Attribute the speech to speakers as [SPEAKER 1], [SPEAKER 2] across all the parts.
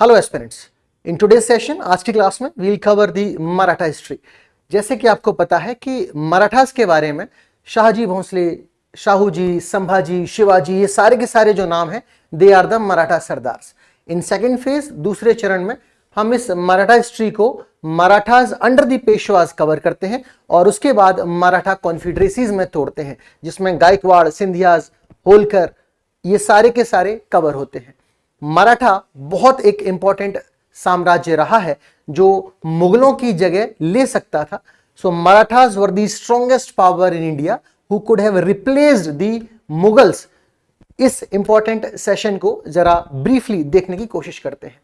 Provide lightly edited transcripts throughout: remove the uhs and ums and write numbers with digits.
[SPEAKER 1] Hello aspirants, in today's session आज की class में will cover the Maratha history. जैसे कि आपको पता है कि मराठास के बारे में शाहजी भोंसले, शाहूजी, संभाजी, शिवाजी, ये सारे के सारे जो नाम हैं they are the Maratha sardars. In second phase दूसरे चरण में हम इस मराठा हिस्ट्री को Marathas under the Peshwas cover करते हैं और उसके बाद मराठा कॉन्फिडरेसीज में तोड़ते हैं, जिसमें गायकवाड़, सिंधियाज, होलकर ये सारे के सारे कवर होते हैं। मराठा बहुत एक इंपॉर्टेंट साम्राज्य रहा है जो मुगलों की जगह ले सकता था। So Marathas were the strongest power in India who could have replaced the Mughals. इस इंपॉर्टेंट सेशन को जरा ब्रीफली देखने की कोशिश करते हैं।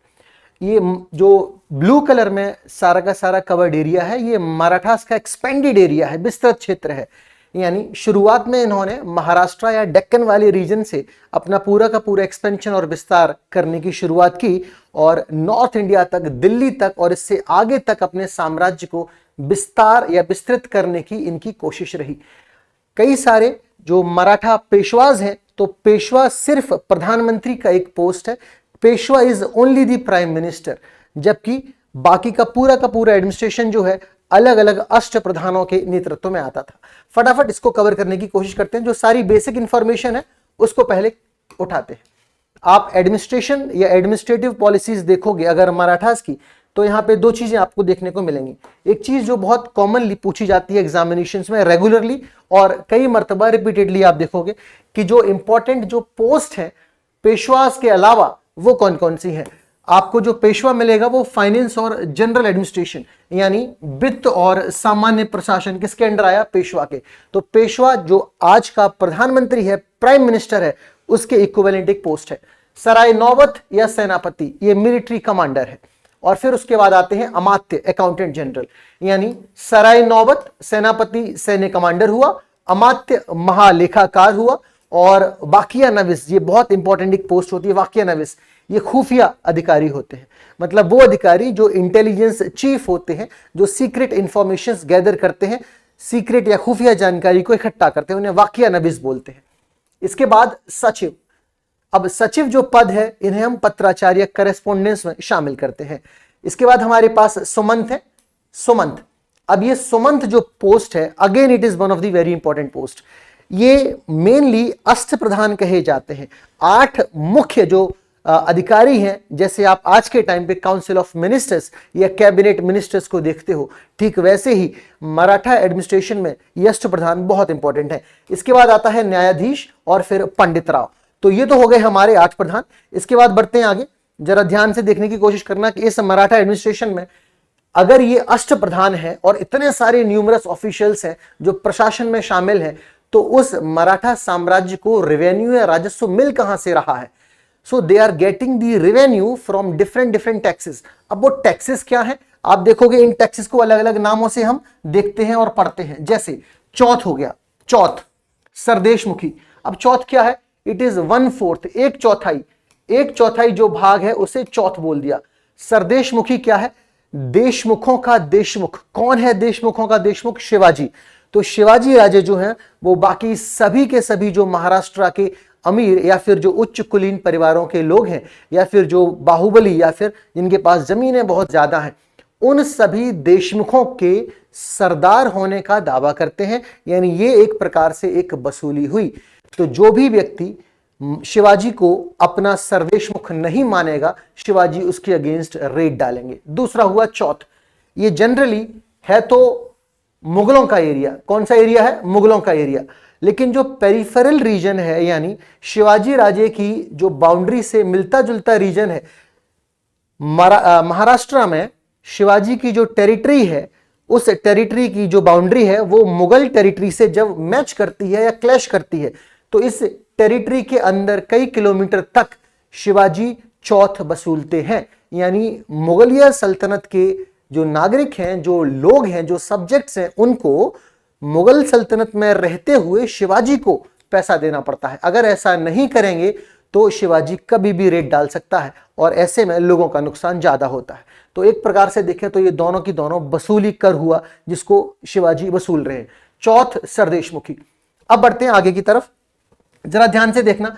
[SPEAKER 1] ये जो ब्लू कलर में सारा का सारा कवर्ड एरिया है, ये मराठास का एक्सपेंडेड एरिया है, विस्तृत क्षेत्र है। यानी शुरुआत में इन्होंने महाराष्ट्र या डेक्कन वाले रीजन से अपना पूरा का पूरा एक्सपेंशन और विस्तार करने की शुरुआत की और नॉर्थ इंडिया तक, दिल्ली तक और इससे आगे तक अपने साम्राज्य को विस्तार या विस्तृत करने की इनकी कोशिश रही। कई सारे जो मराठा पेशवाज हैं, तो पेशवा सिर्फ प्रधानमंत्री का एक पोस्ट है, Peshwa is only the prime minister, जबकि बाकी का पूरा एडमिनिस्ट्रेशन जो है अलग अलग अष्ट प्रधानों के नेतृत्व में आता था। फटाफट इसको कवर करने की कोशिश करते हैं। जो सारी बेसिक इंफॉर्मेशन है उसको पहले उठाते हैं। आप एडमिनिस्ट्रेशन या एडमिनिस्ट्रेटिव पॉलिसीज देखोगे अगर मराठास की, तो यहाँ पे दो चीजें आपको देखने को मिलेंगी। एक चीज जो बहुत कॉमनली पूछी जाती है एग्जामिनेशंस में रेगुलरली और कई मर्तबा रिपीटेडली, आप देखोगे कि जो इंपॉर्टेंट जो पोस्ट है पेशवास के अलावा वो कौन कौन सी है। आपको जो पेशवा मिलेगा वो फाइनेंस और जनरल एडमिनिस्ट्रेशन यानी वित्त और सामान्य प्रशासन किसके अंडर आया, पेशवा के। तो पेशवा जो आज का प्रधानमंत्री है, प्राइम मिनिस्टर है, उसके इक्विवेलेंट एक पोस्ट है। सराय नौबत या सेनापति ये मिलिट्री कमांडर है। और फिर उसके बाद आते हैं अमात्य, अकाउंटेंट जनरल। यानी सराय नौबत सेनापति सैन्य कमांडर हुआ, अमात्य महालेखाकार हुआ और वाकिया नविस, ये बहुत इंपॉर्टेंट एक पोस्ट होती है वाकिया नविस, ये खुफिया अधिकारी होते हैं। मतलब वो अधिकारी जो इंटेलिजेंस चीफ होते हैं, जो सीक्रेट इंफॉर्मेशंस गैदर करते हैं, सीक्रेट या खुफिया जानकारी को इकट्ठा करते हैं, उन्हें वाकिया नविस बोलते हैं। इसके बाद सचिव। अब सचिव जो पद है इन्हें हम पत्राचार्य करेस्पोंडेंस में शामिल करते हैं। इसके बाद हमारे पास सुमंत है, सुमंत। अब ये सुमंत जो पोस्ट है, again it is one of the very important post. ये मेनली अष्ट प्रधान कहे जाते हैं। 8 मुख्य जो अधिकारी हैं, जैसे आप आज के टाइम पे काउंसिल ऑफ मिनिस्टर्स या कैबिनेट मिनिस्टर्स को देखते हो, ठीक वैसे ही मराठा एडमिनिस्ट्रेशन में ये अष्ट प्रधान बहुत इंपॉर्टेंट है। इसके बाद आता है न्यायाधीश और फिर पंडित राव। तो ये तो हो गए हमारे 8 प्रधान। इसके बाद बढ़ते हैं आगे, जरा ध्यान से देखने की कोशिश करना कि इस मराठा एडमिनिस्ट्रेशन में अगर ये अष्ट प्रधान है और इतने सारे न्यूमरस ऑफिशियल्स हैं जो प्रशासन में शामिल हैं, तो उस मराठा साम्राज्य को रेवेन्यू या राजस्व मिल कहां से रहा है। So they are getting the revenue from different taxes. अब वो टैक्सेस क्या है, आप देखोगे इन टैक्सेस को अलग अलग नामों से हम देखते हैं और पढ़ते हैं। जैसे चौथ हो गया, चौथ, सरदेशमुखी। अब चौथ क्या है, इट इज 1/4, एक चौथाई। एक चौथाई जो भाग है उसे चौथ बोल दिया। सरदेशमुखी क्या है, देशमुखों का देशमुख। कौन है देशमुखों का देशमुख, शिवाजी। तो शिवाजी राजे जो हैं वो बाकी सभी के सभी जो महाराष्ट्र के अमीर या फिर जो उच्च कुलीन परिवारों के लोग हैं या फिर जो बाहुबली या फिर जिनके पास जमीनें बहुत ज्यादा हैं, उन सभी देशमुखों के सरदार होने का दावा करते हैं। यानी ये एक प्रकार से एक वसूली हुई। तो जो भी व्यक्ति शिवाजी को अपना सरदेशमुख नहीं मानेगा, शिवाजी उसके अगेंस्ट रेड डालेंगे। दूसरा हुआ चौथ। ये जनरली है तो मुगलों का एरिया। कौन सा एरिया है, मुगलों का एरिया। लेकिन जो पेरिफेरल रीजन है, यानी शिवाजी राजे की जो बाउंड्री से मिलता जुलता रीजन है, महाराष्ट्र में शिवाजी की जो टेरिटरी है, उस टेरिटरी की जो बाउंड्री है वो मुगल टेरिटरी से जब मैच करती है या क्लैश करती है, तो इस टेरिटरी के अंदर कई किलोमीटर तक शिवाजी चौथ वसूलते हैं। यानी मुगलिया सल्तनत के जो नागरिक हैं, जो लोग हैं, जो सब्जेक्ट्स हैं, उनको मुगल सल्तनत में रहते हुए शिवाजी को पैसा देना पड़ता है। अगर ऐसा नहीं करेंगे तो शिवाजी कभी भी रेड डाल सकता है और ऐसे में लोगों का नुकसान ज्यादा होता है। तो एक प्रकार से देखें तो ये दोनों की दोनों वसूली कर हुआ जिसको शिवाजी वसूल रहे हैं। चौथ सरदेशमुखी। अब बढ़ते हैं आगे की तरफ, जरा ध्यान से देखना।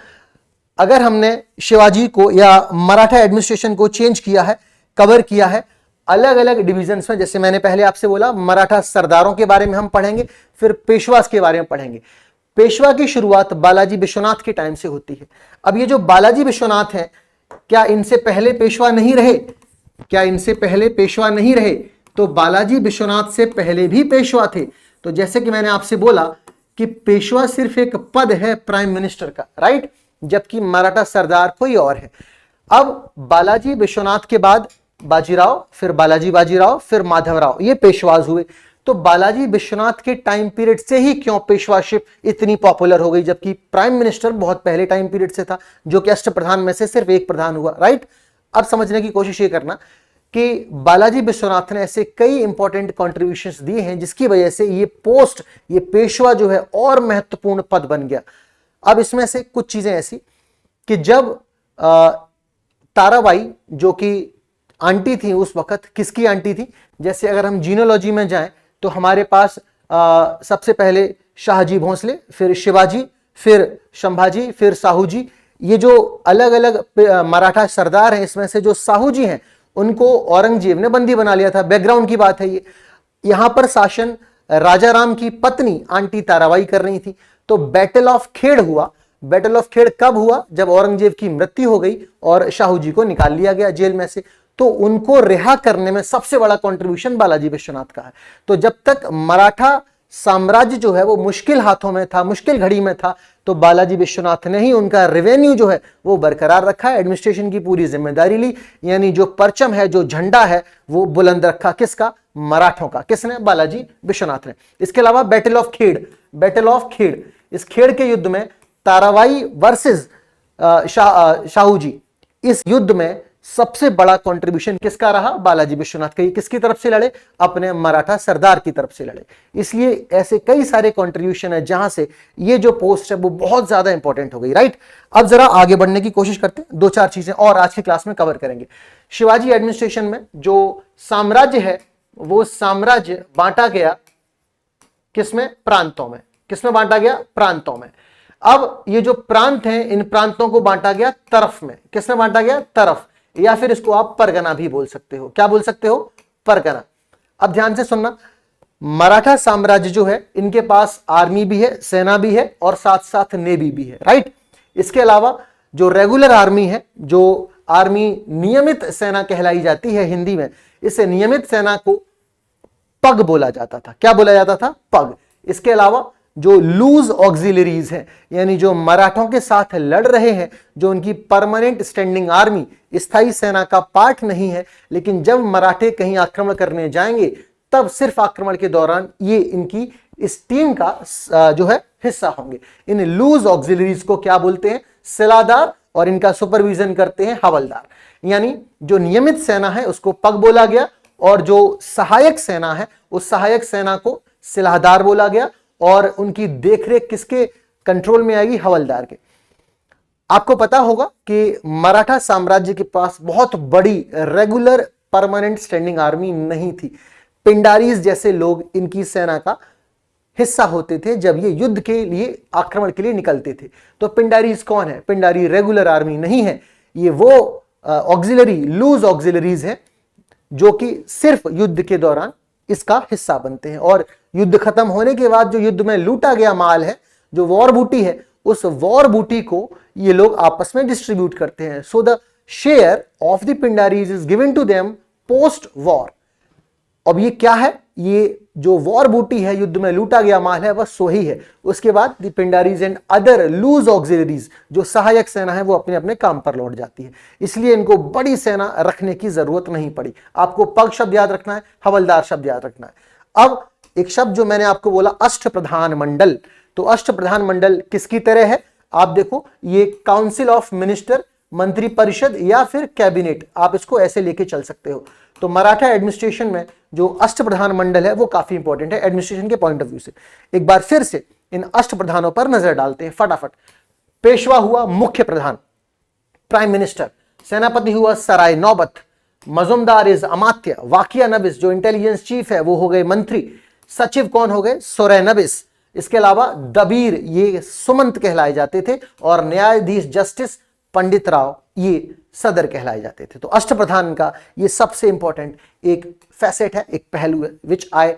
[SPEAKER 1] अगर हमने शिवाजी को या मराठा एडमिनिस्ट्रेशन को चेंज किया है, कवर किया है अलग अलग डिविजन्स में, जैसे मैंने पहले आपसे बोला मराठा सरदारों के बारे में हम पढ़ेंगे, फिर पेशवास के बारे में पढ़ेंगे। पेशवा की शुरुआत बालाजी विश्वनाथ के टाइम से होती है। अब ये जो बालाजी विश्वनाथ हैं, क्या इनसे पहले पेशवा नहीं रहे? क्या इनसे पहले पेशवा नहीं रहे? तो बालाजी विश्वनाथ से पहले भी पेशवा थे। तो जैसे कि मैंने आपसे बोला कि पेशवा सिर्फ एक पद है प्राइम मिनिस्टर का, राइट, जबकि मराठा सरदार कोई और है। अब बालाजी विश्वनाथ के बाद बाजीराव, फिर बालाजी बाजीराव, फिर माधवराव, ये पेशवाज हुए। तो बालाजी विश्वनाथ के टाइम पीरियड से ही क्यों पेशवाशिप इतनी पॉपुलर हो गई, जबकि प्राइम मिनिस्टर बहुत पहले टाइम पीरियड से था, जो कि अष्टप्रधान में से सिर्फ एक प्रधान हुआ, राइट। अब समझने की कोशिश ये करना कि बालाजी विश्वनाथ ने ऐसे कई इंपॉर्टेंट कॉन्ट्रीब्यूशंस दिए हैं जिसकी वजह से ये पोस्ट, ये पेशवा जो है और महत्वपूर्ण पद बन गया। अब इसमें से कुछ चीजें ऐसी कि जब ताराबाई जो कि आंटी थी उस वक्त, किसकी आंटी थी? जैसे अगर हम जीनोलॉजी में जाएं तो हमारे पास सबसे पहले शाहजी भोंसले, फिर शिवाजी, फिर संभाजी, फिर साहू जी। ये जो अलग अलग मराठा सरदार हैं, इसमें से जो साहू जी हैं उनको औरंगजेब ने बंदी बना लिया था। बैकग्राउंड की बात है ये। यहां पर शासन राजा राम की पत्नी आंटी ताराबाई कर रही थी। तो बैटल ऑफ खेड़ हुआ। बैटल ऑफ खेड़ कब हुआ? जब औरंगजेब की मृत्यु हो गई और शाहू जी को निकाल लिया गया जेल में से। तो उनको रिहा करने में सबसे बड़ा कंट्रीब्यूशन बालाजी विश्वनाथ का है। तो जब तक मराठा साम्राज्य जो है वो मुश्किल हाथों में था, मुश्किल घड़ी में था, तो बालाजी विश्वनाथ ने ही उनका रेवेन्यू जो है वो बरकरार रखा, एडमिनिस्ट्रेशन की पूरी जिम्मेदारी ली, यानी जो परचम है, जो झंडा है वो बुलंद रखा। किसका? मराठों का। किसने? बालाजी विश्वनाथ ने। इसके अलावा battle of Khed, battle of Khed, इस खेड़ के युद्ध में ताराबाई वर्सेस शाहू जी, इस युद्ध में सबसे बड़ा कंट्रीब्यूशन किसका रहा? बालाजी विश्वनाथ का। किसकी तरफ से लड़े? अपने मराठा सरदार की तरफ से लड़े। इसलिए ऐसे कई सारे कंट्रीब्यूशन है जहां से ये जो पोस्ट है वो बहुत ज्यादा इंपॉर्टेंट हो गई, राइट। अब जरा आगे बढ़ने की कोशिश करते हैं, दो चार चीजें और आज की क्लास में कवर करेंगे। शिवाजी एडमिनिस्ट्रेशन में जो साम्राज्य है वो साम्राज्य बांटा गया किसमें? प्रांतों में। किसमें बांटा गया? प्रांतों में। अब ये जो प्रांत हैं, इन प्रांतों को बांटा गया तरफ में। किसमें बांटा गया? तरफ, या फिर इसको आप परगना भी बोल सकते हो। क्या बोल सकते हो? परगना। अब ध्यान से सुनना, मराठा साम्राज्य जो है इनके पास आर्मी भी है, सेना भी है और साथ साथ नेवी भी है, राइट। इसके अलावा जो रेगुलर आर्मी है, जो आर्मी नियमित सेना कहलाई जाती है हिंदी में, इस नियमित सेना को पग बोला जाता था। क्या बोला जाता था? पग। इसके अलावा जो लूज ऑक्सिलरीज हैं, यानी जो मराठों के साथ लड़ रहे हैं, जो उनकी परमानेंट स्टैंडिंग आर्मी, स्थायी सेना का पार्ट नहीं है, लेकिन जब मराठे कहीं आक्रमण करने जाएंगे तब सिर्फ आक्रमण के दौरान ये इनकी इस टीम का जो है हिस्सा होंगे। इन लूज ऑक्सिलरीज को क्या बोलते हैं? सिलादार, और इनका सुपरविजन करते हैं हवलदार। यानी जो नियमित सेना है उसको पग बोला गया और जो सहायक सेना है उस सहायक सेना को सिलाहदार बोला गया, और उनकी देखरेख किसके कंट्रोल में आएगी? हवलदार के। आपको पता होगा कि मराठा साम्राज्य के पास बहुत बड़ी रेगुलर परमानेंट स्टैंडिंग आर्मी नहीं थी। पिंडारीज जैसे लोग इनकी सेना का हिस्सा होते थे जब ये युद्ध के लिए, आक्रमण के लिए निकलते थे। तो पिंडारीज कौन है? पिंडारी रेगुलर आर्मी नहीं है, ये वो ऑक्सिलरी, लूज ऑक्सिलरीज है जो कि सिर्फ युद्ध के दौरान इसका हिस्सा बनते हैं। और युद्ध खत्म होने के बाद जो युद्ध में लूटा गया माल है, जो वॉर बूटी है, उस वॉर बूटी को ये लोग आपस में डिस्ट्रीब्यूट करते हैं। So the share of the Pindaris is given to them post war. अब ये क्या है? ये जो वॉर बूटी है, युद्ध में लूटा गया माल है, वह सो ही है। उसके बाद the Pindaris and other loose auxiliaries, जो सहायक सेना है, वो अपने अपने काम पर लौट जाती है। इसलिए इनको बड़ी सेना रखने की जरूरत नहीं पड़ी। आपको पग शब्द याद रखना है, हवलदार शब्द याद रखना है। अब एक शब्द जो मैंने आपको बोला, अष्टप्रधान मंडल। तो अष्टप्रधान मंडल किसकी तरह है? आप देखो, ये काउंसिल ऑफ मिनिस्टर, मंत्री परिषद या फिर कैबिनेट, आप इसको ऐसे लेके चल सकते हो। तो मराठा एडमिनिस्ट्रेशन में जो अष्टप्रधान मंडल है वो काफी इंपॉर्टेंट है एडमिनिस्ट्रेशन के पॉइंट ऑफ व्यू से। एक बार फिर से इन अष्टप्रधानों पर नजर डालते हैं फटाफट। पेशवा हुआ मुख्य प्रधान, प्राइम मिनिस्टर। सेनापति हुआ सराय नौबत। मजुमदार इज अमात्य। वाकिया नबिस जो इंटेलिजेंस चीफ है वो हो गए मंत्री। सचिव कौन हो गए? सोरे नबिस। इसके अलावा दबीर, ये सुमंत कहलाए जाते थे। और न्यायाधीश, जस्टिस, पंडित राव, ये सदर कहलाए जाते थे। तो अष्टप्रधान का ये सबसे इंपॉर्टेंट एक फैसेट है, एक पहलू है, which I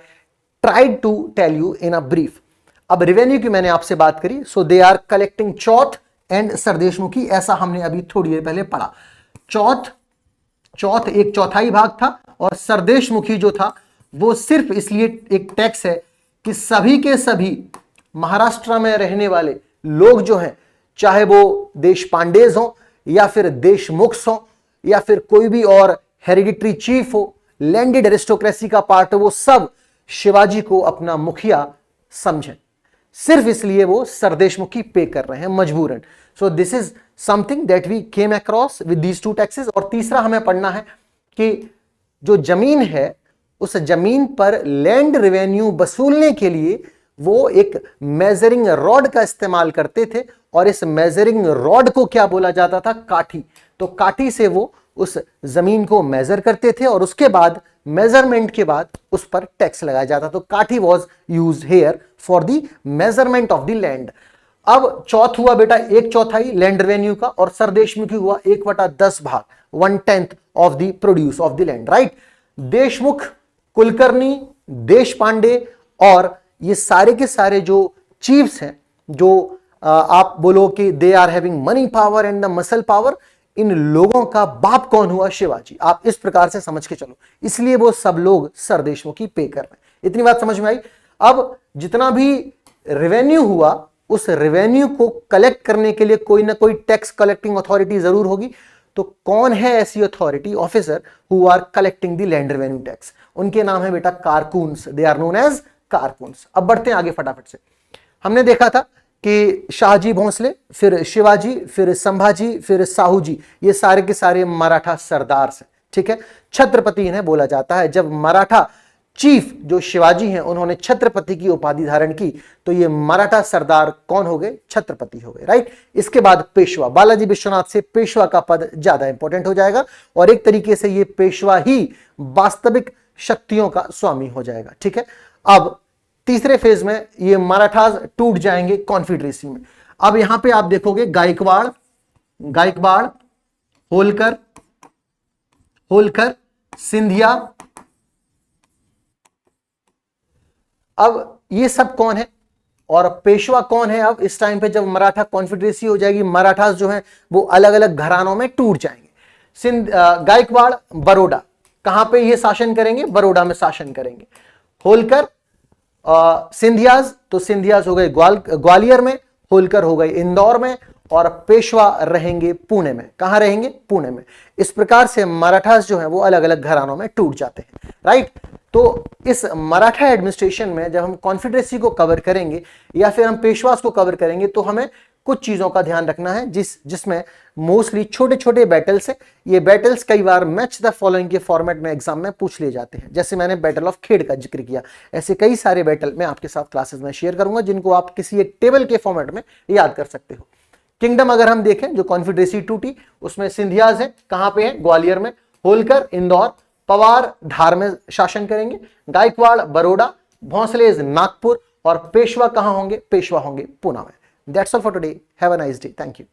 [SPEAKER 1] tried to tell you in a brief. अब रेवेन्यू की मैंने आपसे बात करी, so they are collecting chauth and sardeshmukhi, ऐसा हमने अभी थोड़ी देर पहले पढ़ा। चौथ एक चौथाई भाग था, और सरदेशमुखी जो था वो सिर्फ इसलिए एक टैक्स है कि सभी के सभी महाराष्ट्र में रहने वाले लोग जो हैं, चाहे वो देश पांडेज हो या फिर देशमुख्स हो या फिर कोई भी और हेरिडिटरी चीफ हो, लैंडेड एरिस्टोक्रेसी का पार्ट हो, वो सब शिवाजी को अपना मुखिया समझें। सिर्फ इसलिए वो सरदेशमुखी पे कर रहे हैं मजबूरन। So this is something that we came across with these two taxes. और तीसरा हमें पढ़ना है कि जो जमीन है, उस जमीन पर लैंड रेवेन्यू वसूलने के लिए वो एक मेजरिंग रॉड का इस्तेमाल करते थे, और इस मेजरिंग रॉड को क्या बोला जाता था? काठी। तो काठी से वो उस जमीन को मेजर करते थे, और उसके बाद मेजरमेंट के बाद उस पर टैक्स लगाया जाता। तो काठी was use here for the measurement of the land. अब चौथ हुआ बेटा एक चौथाई लैंड रेवेन्यू का, और सरदेशमुखी हुआ 1/10 भाग, 1/10 of the produce of the land, right. Deshmukh, Kulkarni, देश पांडे और ये सारे के सारे जो चीफ्स हैं, जो आप बोलो कि they are having money power and the muscle power, इन लोगों का बाप कौन हुआ? शिवाजी। आप इस प्रकार से समझ के चलो, इसलिए वो सब लोग सरदेशमुखी पे कर रहे हैं। इतनी बात समझ में आई। अब जितना भी रेवेन्यू हुआ, उस रेवेन्यू को कलेक्ट करने के लिए कोई ना कोई टैक्स कलेक्टिंग अथॉरिटी जरूर होगी। तो कौन है ऐसी authority, officer who are collecting the land revenue tax? उनके नाम है बेटा karkuns, they are known as karkuns. अब बढ़ते हैं आगे फटाफट से। हमने देखा था कि शाहजी भोंसले, फिर शिवाजी, फिर संभाजी, फिर साहू जी, ये सारे के सारे मराठा सरदार हैं, ठीक है। छत्रपति इन्हें बोला जाता है। जब मराठा चीफ जो शिवाजी हैं, उन्होंने छत्रपति की उपाधि धारण की, तो ये मराठा सरदार कौन हो गए? छत्रपति हो गए, राइट। इसके बाद पेशवा, बालाजी विश्वनाथ से पेशवा का पद ज्यादा इंपॉर्टेंट हो जाएगा, और एक तरीके से ये पेशवा ही वास्तविक शक्तियों का स्वामी हो जाएगा, ठीक है। अब तीसरे फेज में ये मराठास टूट जाएंगे कॉन्फेडरेसी में। अब यहां पे आप देखोगे गायकवाड़, होलकर, सिंधिया। अब ये सब कौन है और पेशवा कौन है? अब इस टाइम पे जब मराठा कॉन्फेडरेसी हो जाएगी, मराठास जो है वो अलग अलग घरानों में टूट जाएंगे। गायकवाड़ बड़ौदा, कहां पे ये शासन करेंगे? बड़ौदा में शासन करेंगे। होलकर, सिंधियाज, तो सिंधियाज हो गए ग्वालियर में, होलकर हो गए इंदौर में, और पेशवा रहेंगे पुणे में। कहां रहेंगे? पुणे में। इस प्रकार से मराठास जो है वो अलग अलग घरानों में टूट जाते हैं, राइट। तो इस मराठा एडमिनिस्ट्रेशन में जब हम कॉन्फेडरेसी को कवर करेंगे या फिर हम पेशवास को कवर करेंगे, तो हमें कुछ चीजों का ध्यान रखना है, जिसमें मोस्टली छोटे छोटे बैटल्स हैं। ये बैटल्स कई बार मैच द फॉलोइंग के फॉर्मेट में एग्जाम में पूछ लिए जाते हैं। जैसे मैंने बैटल ऑफ खेड़ का जिक्र किया, ऐसे कई सारे बैटल मैं आपके साथ क्लासेस में शेयर करूंगा, जिनको आप किसी एक टेबल के फॉर्मेट में याद कर सकते हो। किंगडम अगर हम देखें, जो कॉन्फेडरेसी टूटी, उसमें सिंधियाज है, कहां पे है? ग्वालियर में। होलकर इंदौर, पवार धार में शासन करेंगे। गायकवाड़ बड़ौदा, भोंसलेज नागपुर, और पेशवा कहां होंगे? पेशवा होंगे पुणे में। That's all for today. Have a nice day. Thank you.